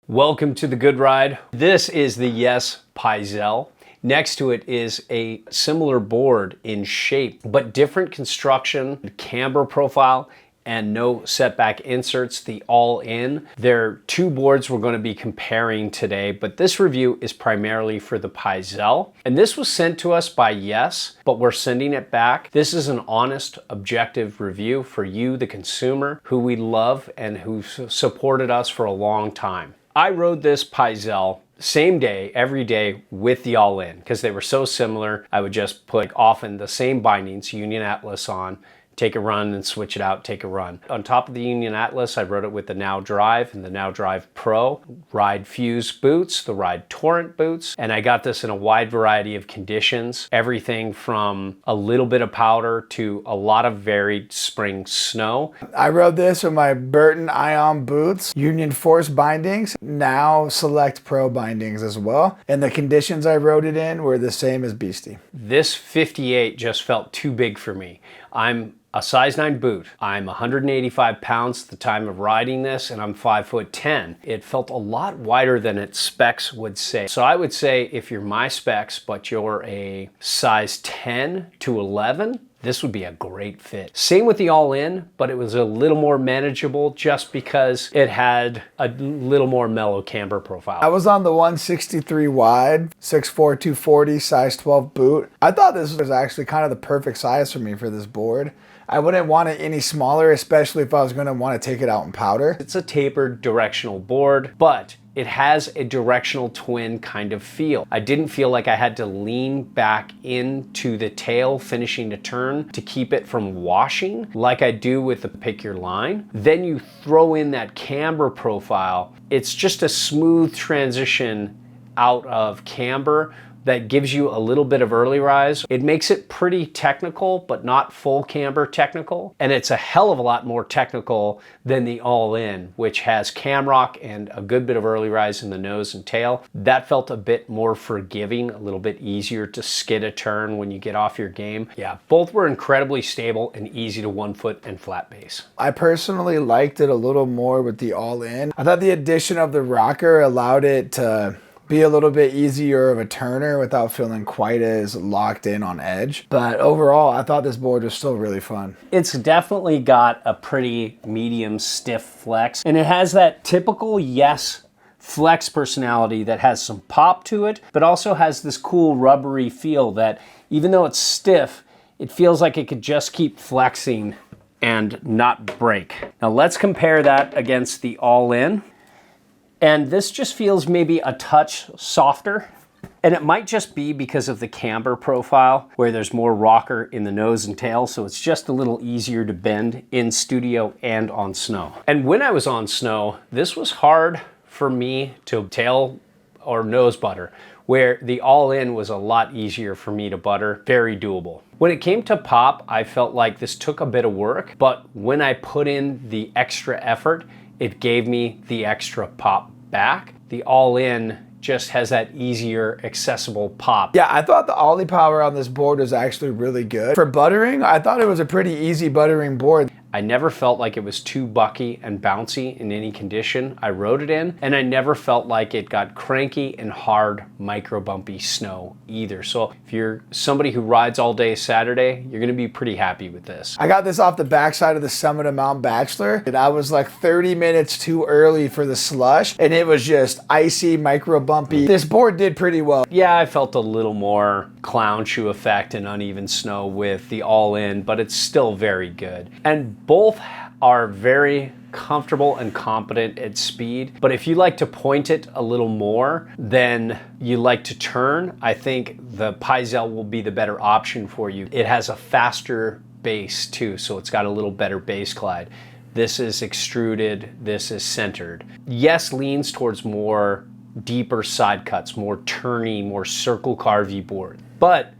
Welcome to the Good Ride. This is the Yes Pyzel. Next to it is a similar board in shape, but different construction, camber profile, and no setback inserts, the all-in. There are two boards we're going to be comparing today, but this review is primarily for the Pyzel. And this was sent to us by Yes, but we're sending it back. This is an honest, objective review for you, the consumer, who we love and who supported us for a long time. I rode this Pyzel same day, every day with the all-in because they were so similar. I would just put often the same bindings, Union Atlas on, take a run and switch it out, take a run. On top of the Union Atlas, I rode it with the Now Drive and the Now Drive Pro, Ride Fuse boots, the Ride Torrent boots, and I got this in a wide variety of conditions. Everything from a little bit of powder to a lot of varied spring snow. I rode this with my Burton Ion boots, Union Force bindings, Now Select Pro bindings as well. And the conditions I rode it in were the same as Beastie. This 58 just felt too big for me. I'm a size 9 boot. I'm 185 pounds at the time of riding this, and I'm 5'10". It felt a lot wider than its specs would say. So I would say if you're my specs, but you're a size 10 to 11, this would be a great fit. Same with the all-in, but it was a little more manageable just because it had a little more mellow camber profile. I was on the 163 wide, 6'4", 240, size 12 boot. I thought this was actually kind of the perfect size for me for this board. I wouldn't want it any smaller, especially if I was gonna want to take it out in powder. It's a tapered directional board, but it has a directional twin kind of feel. I didn't feel like I had to lean back into the tail finishing the turn to keep it from washing like I do with the Pick Your Line. Then you throw in that camber profile. It's just a smooth transition out of camber that gives you a little bit of early rise. It makes it pretty technical, but not full camber technical. And it's a hell of a lot more technical than the all-in, which has camrock and a good bit of early rise in the nose and tail. That felt a bit more forgiving, a little bit easier to skid a turn when you get off your game. Yeah, both were incredibly stable and easy to 1 foot and flat base. I personally liked it a little more with the all-in. I thought the addition of the rocker allowed it to be a little bit easier of a turner without feeling quite as locked in on edge. But overall, I thought this board was still really fun. It's definitely got a pretty medium stiff flex, and it has that typical Yes flex personality that has some pop to it, but also has this cool rubbery feel that even though it's stiff, it feels like it could just keep flexing and not break. Now let's compare that against the all-in. And this just feels maybe a touch softer. And it might just be because of the camber profile where there's more rocker in the nose and tail. So it's just a little easier to bend in studio and on snow. And when I was on snow, this was hard for me to tail or nose butter, where the all-in was a lot easier for me to butter, very doable. When it came to pop, I felt like this took a bit of work, but when I put in the extra effort, it gave me the extra pop back. The all-in just has that easier, accessible pop. Yeah, I thought the ollie power on this board was actually really good. For buttering, I thought it was a pretty easy buttering board. I never felt like it was too bucky and bouncy in any condition I rode it in, and I never felt like it got cranky and hard micro bumpy snow either. So if you're somebody who rides all day Saturday, you're gonna be pretty happy with this. I got this off the backside of the summit of Mount Bachelor, and I was like 30 minutes too early for the slush, and it was just icy, micro bumpy. This board did pretty well. Yeah, I felt a little more clown shoe effect and uneven snow with the all-in, but it's still very good. And both are very comfortable and competent at speed, but if you like to point it a little more than you like to turn, I think the Pyzel will be the better option for you. It has a faster base too, so it's got a little better base glide. This is extruded, this is centered. Yes leans towards more deeper side cuts, more turny, more circle carvy board, but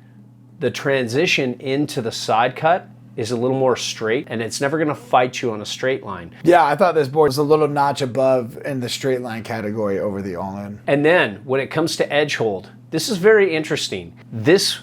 the transition into the side cut is a little more straight, and it's never gonna fight you on a straight line. Yeah, I thought this board was a little notch above in the straight line category over the all-in. And then when it comes to edge hold, this is very interesting. This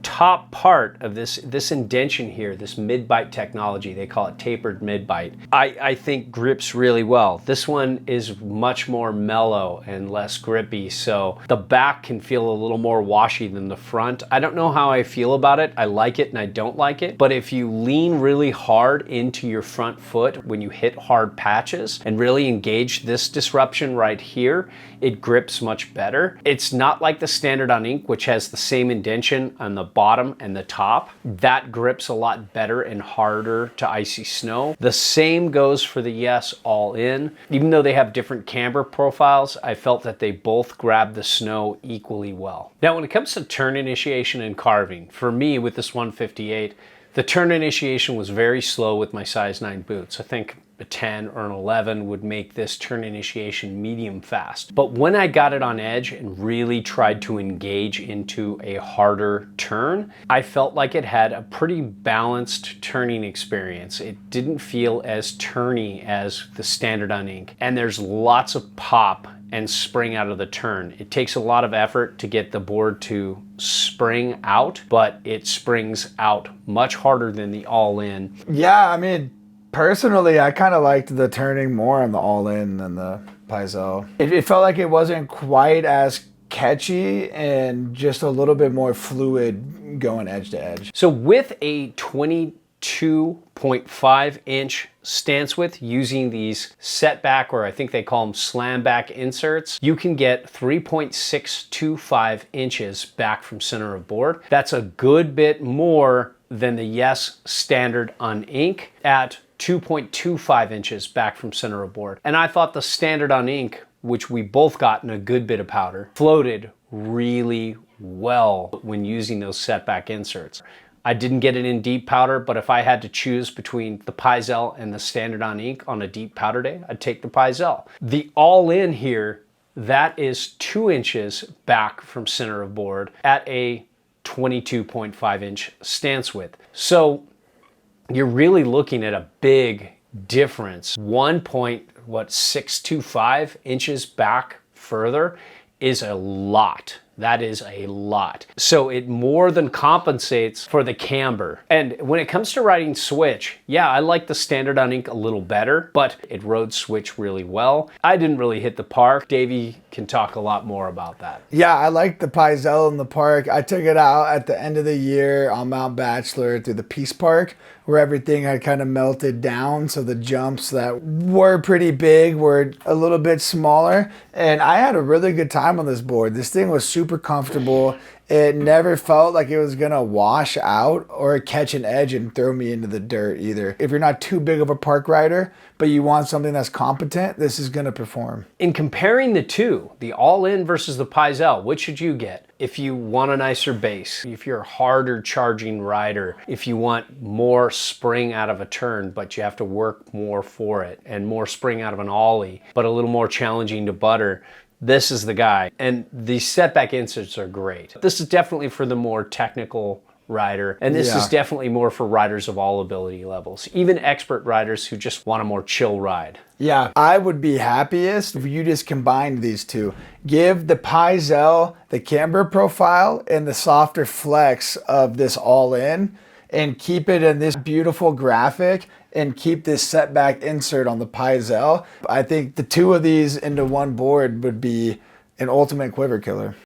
top part of this indention here, this mid-bite technology, they call it tapered mid-bite, I think grips really well. This one is much more mellow and less grippy, so the back can feel a little more washy than the front. I don't know how I feel about it. I like it and I don't like it, but if you lean really hard into your front foot when you hit hard patches and really engage this disruption right here, it grips much better. It's not like the standard Uninc, which has the same indention on the bottom and the top. That grips a lot better and harder to icy snow. The same goes for the Yes All-In. Even though they have different camber profiles, I felt that they both grab the snow equally well. Now, when it comes to turn initiation and carving, for me with this 158, the turn initiation was very slow with my size 9 boots. I think a 10 or an 11 would make this turn initiation medium fast. But when I got it on edge and really tried to engage into a harder turn, I felt like it had a pretty balanced turning experience. It didn't feel as turny as the standard Uninc. And there's lots of pop and spring out of the turn. It takes a lot of effort to get the board to spring out, but it springs out much harder than the All-In. Yeah, I mean, personally, I kind of liked the turning more on the All-In than the Pyzel. It felt like it wasn't quite as catchy and just a little bit more fluid going edge to edge. So with a 22.5 inch stance width using these setback, or I think they call them slam back inserts, you can get 3.625 inches back from center of board. That's a good bit more than the Yes standard Uninc at 2.25 inches back from center of board. And I thought the standard Uninc, which we both got in a good bit of powder, floated really well when using those setback inserts. I didn't get it in deep powder, but if I had to choose between the Pyzel and the standard Uninc on a deep powder day, I'd take the Pyzel. The All-In here, that is 2 inches back from center of board at a 22.5 inch stance width. So you're really looking at a big difference. 1.625 inches back further is a lot. That is a lot. So it more than compensates for the camber. And when it comes to riding switch, yeah, I like the standard Uninc a little better, but it rode switch really well. I didn't really hit the park. Davey can talk a lot more about that. Yeah, I like the Pyzel in the park. I took it out at the end of the year on Mount Bachelor through the Peace Park, where everything had kind of melted down. So the jumps that were pretty big were a little bit smaller. And I had a really good time on this board. This thing was super comfortable. It never felt like it was gonna wash out or catch an edge and throw me into the dirt either. If you're not too big of a park rider, but you want something that's competent, this is gonna perform. In comparing the two, the All-In versus the Pyzel, which should you get? If you want a nicer base, if you're a harder charging rider, if you want more spring out of a turn, but you have to work more for it, and more spring out of an ollie, but a little more challenging to butter, this is the guy. And the setback inserts are great. This is definitely for the more technical rider, and this is definitely more for riders of all ability levels, even expert riders who just want a more chill ride. Yeah, I would be happiest if you just combined these two. Give the Pyzel the camber profile and the softer flex of this All-In, and keep it in this beautiful graphic, and keep this setback insert on the Pyzel. I think the two of these into one board would be an ultimate quiver killer.